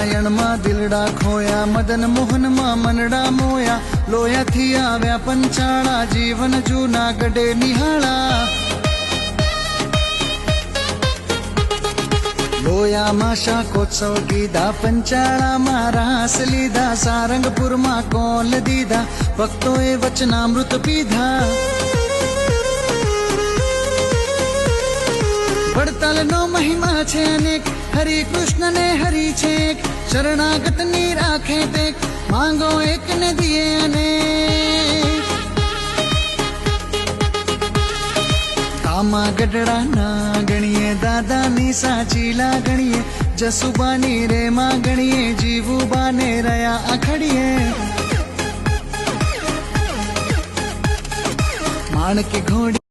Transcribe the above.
રામાયણ માં દિલડા ખોયા, મદન મોહન માં મનડા મોયા, લોયા થી આવ્યા પંચાળા, જીવન જૂનાગઢે નિહાળા. લોયામાં શાકોત્સવ કીધા, પંચાળામાં રાસ લીધા, સારંગપુરમાં કોલ દીધા, ભક્તોએ વચનામૃત પીધા. વડતાલનો મહિમા છે અનેક, હરિ કૃષ્ણ ને હરિ છે એક, શરણાગત ની રાખે ટેક, માંગો એક ને દિયે અનેક. કામા ગઢડા ના ગણીએ, દાદાની સાચી લાગણીએ, જસુબાની રે માં ગણીએ, જીવુબાને રહ્યા આખડીએ. માણકી ઘોડી